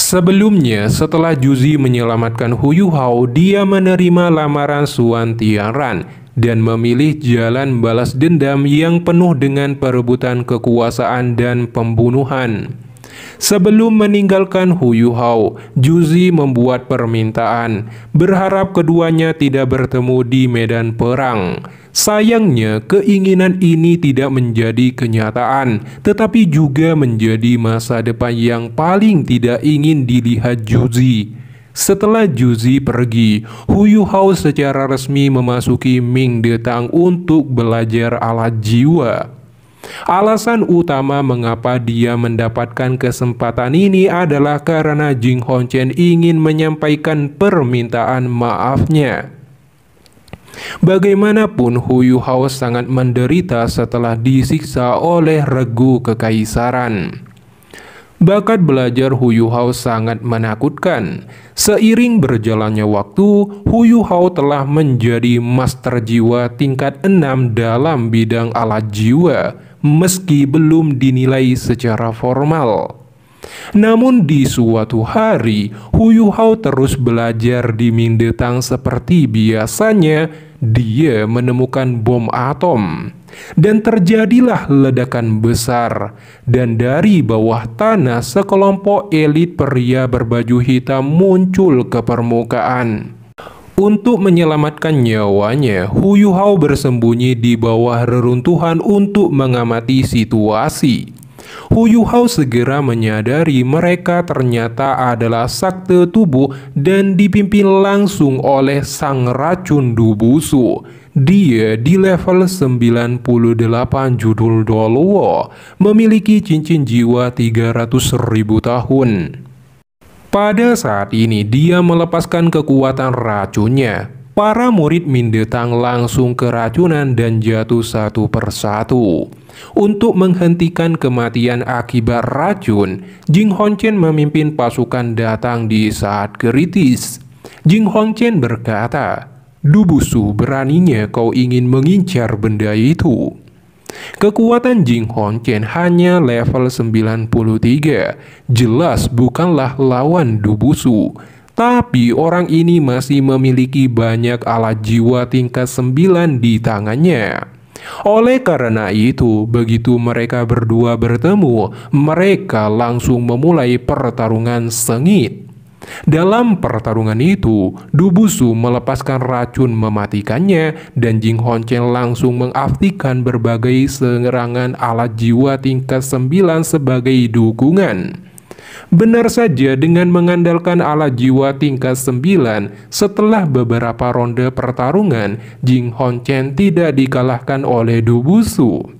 Sebelumnya, setelah Juzi menyelamatkan Hu Yuhao, dia menerima lamaran Suan Tianran dan memilih jalan balas dendam yang penuh dengan perebutan kekuasaan dan pembunuhan. Sebelum meninggalkan Hu Yuhao, Juzi membuat permintaan, berharap keduanya tidak bertemu di medan perang. Sayangnya, keinginan ini tidak menjadi kenyataan, tetapi juga menjadi masa depan yang paling tidak ingin dilihat Juzi. Setelah Juzi pergi, Hu Yuhao secara resmi memasuki Ming Detang untuk belajar alat jiwa. Alasan utama mengapa dia mendapatkan kesempatan ini adalah karena Jing Hongqian ingin menyampaikan permintaan maafnya. Bagaimanapun, Hu Yuhao sangat menderita setelah disiksa oleh regu kekaisaran. Bakat belajar Hu Yuhao sangat menakutkan. Seiring berjalannya waktu, Hu Yuhao telah menjadi master jiwa tingkat 6 dalam bidang alat jiwa, meski belum dinilai secara formal. Namun di suatu hari, Hu Yuhao terus belajar di Ming Detang seperti biasanya. Dia menemukan bom atom dan terjadilah ledakan besar, dan dari bawah tanah sekelompok elit pria berbaju hitam muncul ke permukaan. Untuk menyelamatkan nyawanya, Hu Yuhao bersembunyi di bawah reruntuhan untuk mengamati situasi. Hu Yuhao segera menyadari mereka ternyata adalah sakte tubuh dan dipimpin langsung oleh sang racun Dubusu. Dia di level 98 judul Doluo, memiliki cincin jiwa 300.000 tahun. Pada saat ini dia melepaskan kekuatan racunnya. Para murid Ming Detang langsung keracunan dan jatuh satu persatu. Untuk menghentikan kematian akibat racun, Jing Hongqian memimpin pasukan datang di saat kritis. Jing Hongqian berkata, "Dubusu, beraninya kau ingin mengincar benda itu." Kekuatan Jing Hongqian hanya level 93, jelas bukanlah lawan Dubusu. Tapi orang ini masih memiliki banyak alat jiwa tingkat 9 di tangannya. Oleh karena itu, begitu mereka berdua bertemu, mereka langsung memulai pertarungan sengit. Dalam pertarungan itu, Dubusu melepaskan racun mematikannya dan Jing Hongqian langsung mengaktifkan berbagai serangan alat jiwa tingkat 9 sebagai dukungan. Benar saja, dengan mengandalkan alat jiwa tingkat 9, setelah beberapa ronde pertarungan, Jing Hongqian tidak dikalahkan oleh Dubusu.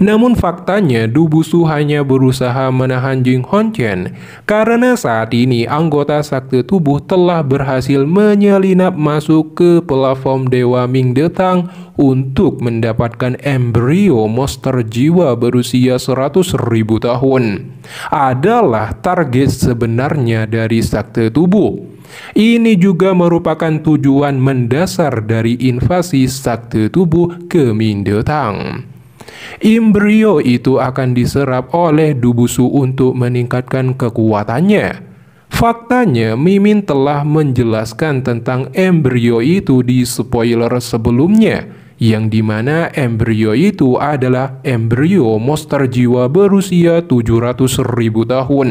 Namun faktanya Dubusu hanya berusaha menahan Jing Hongqian karena saat ini anggota sakti tubuh telah berhasil menyelinap masuk ke platform Dewa Ming Detang untuk mendapatkan embrio monster jiwa berusia 100.000 tahun. Adalah target sebenarnya dari sakti tubuh. Ini juga merupakan tujuan mendasar dari invasi sakti tubuh ke Ming Detang. Embrio itu akan diserap oleh Dubusu untuk meningkatkan kekuatannya. Faktanya, Mimin telah menjelaskan tentang embrio itu di spoiler sebelumnya, yang dimana embrio itu adalah embrio monster jiwa berusia 700.000 tahun.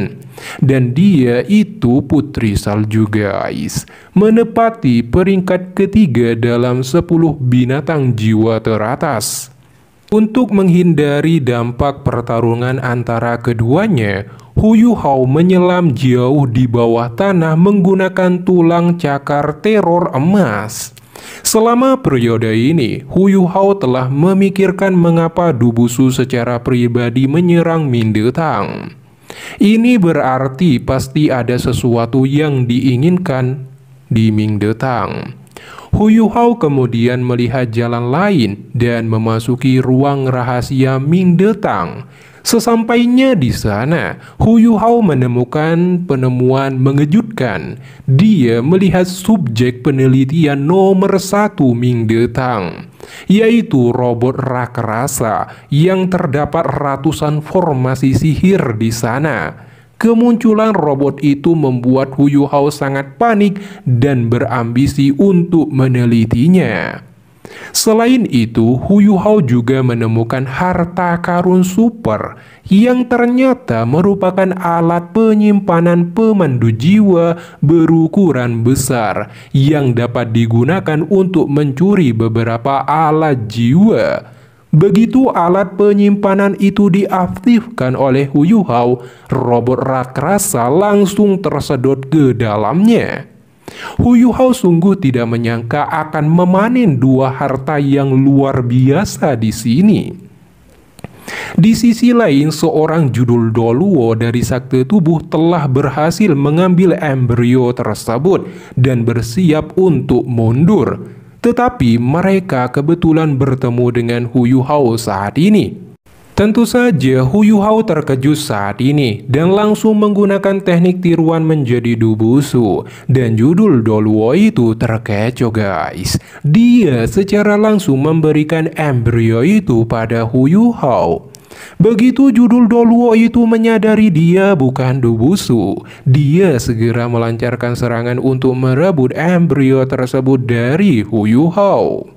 Dan dia itu putri salju, guys, menepati peringkat ketiga dalam 10 binatang jiwa teratas. Untuk menghindari dampak pertarungan antara keduanya, Hu Yuhao menyelam jauh di bawah tanah menggunakan tulang cakar teror emas. Selama periode ini, Hu Yuhao telah memikirkan mengapa Dubusu secara pribadi menyerang Ming Detang. Ini berarti pasti ada sesuatu yang diinginkan di Ming Detang. Hu Yuhao kemudian melihat jalan lain dan memasuki ruang rahasia Ming Detang. Sesampainya di sana, Hu Yuhao menemukan penemuan mengejutkan. Dia melihat subjek penelitian nomor 1 Ming Detang, yaitu robot raksasa yang terdapat ratusan formasi sihir di sana. Kemunculan robot itu membuat Hu Yuhao sangat panik dan berambisi untuk menelitinya. Selain itu, Hu Yuhao juga menemukan harta karun super yang ternyata merupakan alat penyimpanan pemandu jiwa berukuran besar yang dapat digunakan untuk mencuri beberapa alat jiwa. Begitu alat penyimpanan itu diaktifkan oleh Hu Yuhao, robot raksasa langsung tersedot ke dalamnya. Hu Yuhao sungguh tidak menyangka akan memanen dua harta yang luar biasa di sini. Di sisi lain, seorang judul Doluo dari Sakte Tubuh telah berhasil mengambil embrio tersebut dan bersiap untuk mundur. Tetapi mereka kebetulan bertemu dengan Hu Yuhao saat ini. Tentu saja Hu Yuhao terkejut saat ini dan langsung menggunakan teknik tiruan menjadi Dubusu. Dan judul Doluo itu terkecoh guys. Dia secara langsung memberikan embrio itu pada Hu Yuhao. Begitu judul Doluo itu menyadari dia bukan Dubusu, dia segera melancarkan serangan untuk merebut embrio tersebut dari Hu Yuhao.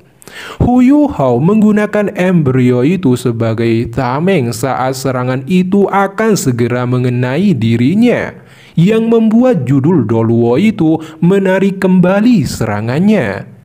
Hu Yuhao menggunakan embrio itu sebagai tameng saat serangan itu akan segera mengenai dirinya, yang membuat judul Doluo itu menarik kembali serangannya.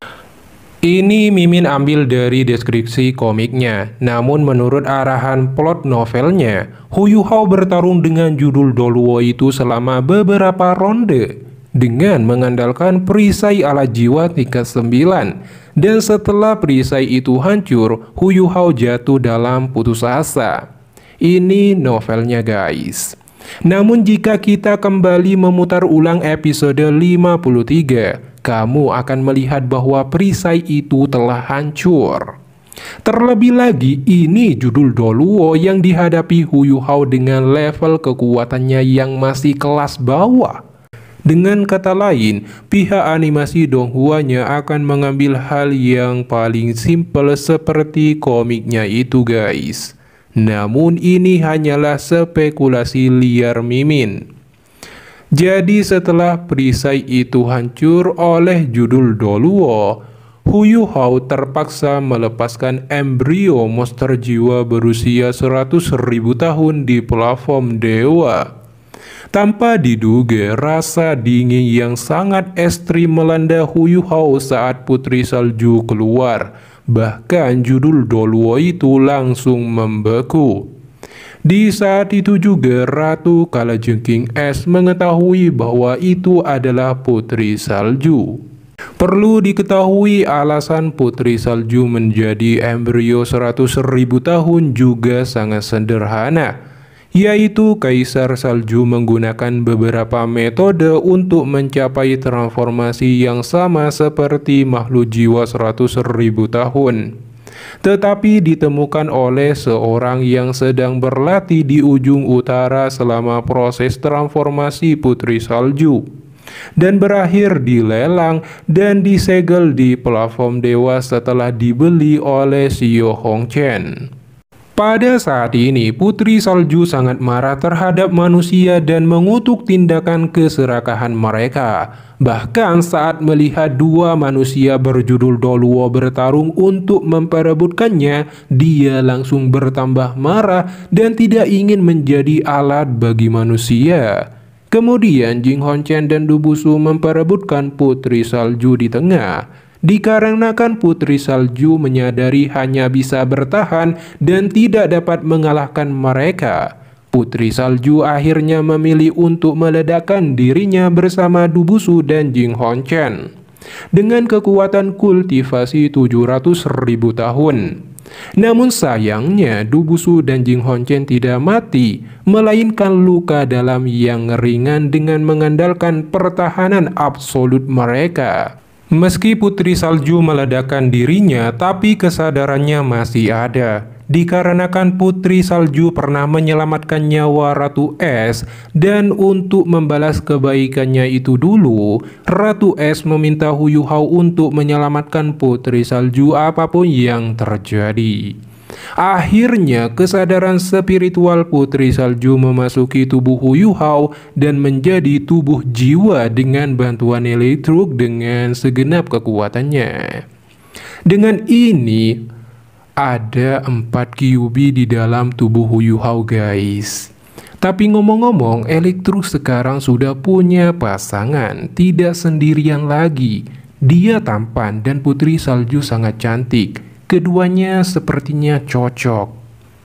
Ini Mimin ambil dari deskripsi komiknya, namun menurut arahan plot novelnya, Hu Yuhao bertarung dengan judul Doluo itu selama beberapa ronde dengan mengandalkan perisai alat jiwa tingkat 9. Dan setelah perisai itu hancur, Hu Yuhao jatuh dalam putus asa. Ini novelnya guys. Namun jika kita kembali memutar ulang episode 53, kamu akan melihat bahwa perisai itu telah hancur. Terlebih lagi, ini judul Doluo yang dihadapi Hu Yuhao dengan level kekuatannya yang masih kelas bawah. Dengan kata lain, pihak animasi Donghuanya akan mengambil hal yang paling simpel seperti komiknya itu guys. Namun ini hanyalah spekulasi liar Mimin. Jadi setelah perisai itu hancur oleh judul Doluo, Hu Yuhao terpaksa melepaskan embrio monster jiwa berusia 100.000 tahun di platform dewa. Tanpa diduga, rasa dingin yang sangat ekstrim melanda Hu Yuhao saat Putri Salju keluar. Bahkan judul Doluo itu langsung membeku. Di saat itu juga Ratu Kalajengking Es mengetahui bahwa itu adalah Putri Salju. Perlu diketahui alasan Putri Salju menjadi embrio 100.000 tahun juga sangat sederhana, yaitu Kaisar Salju menggunakan beberapa metode untuk mencapai transformasi yang sama seperti makhluk jiwa 100.000 tahun. Tetapi ditemukan oleh seorang yang sedang berlatih di ujung utara selama proses transformasi Putri Salju, dan berakhir dilelang dan disegel di platform dewa setelah dibeli oleh Xiao Hongchen. Pada saat ini, Putri Salju sangat marah terhadap manusia dan mengutuk tindakan keserakahan mereka. Bahkan saat melihat dua manusia berjudul Doluo bertarung untuk memperebutkannya, dia langsung bertambah marah dan tidak ingin menjadi alat bagi manusia. Kemudian Jing Hongchen dan Dubusu memperebutkan Putri Salju di tengah. Dikarenakan Putri Salju menyadari hanya bisa bertahan dan tidak dapat mengalahkan mereka, Putri Salju akhirnya memilih untuk meledakkan dirinya bersama Dubusu dan Jing Hongchen dengan kekuatan kultivasi 700.000 tahun. Namun sayangnya Dubusu dan Jing Hongchen tidak mati, melainkan luka dalam yang ringan dengan mengandalkan pertahanan absolut mereka. Meski Putri Salju meledakkan dirinya, tapi kesadarannya masih ada. Dikarenakan Putri Salju pernah menyelamatkan nyawa Ratu Es, dan untuk membalas kebaikannya itu dulu, Ratu Es meminta Hu Yuhao untuk menyelamatkan Putri Salju apapun yang terjadi. Akhirnya kesadaran spiritual Putri Salju memasuki tubuh Hu Hao dan menjadi tubuh jiwa dengan bantuan elektruk dengan segenap kekuatannya. Dengan ini ada 4 QB di dalam tubuh Hu Hao guys. Tapi ngomong-ngomong, Elektruk sekarang sudah punya pasangan, tidak sendirian lagi. Dia tampan dan Putri Salju sangat cantik. Keduanya sepertinya cocok.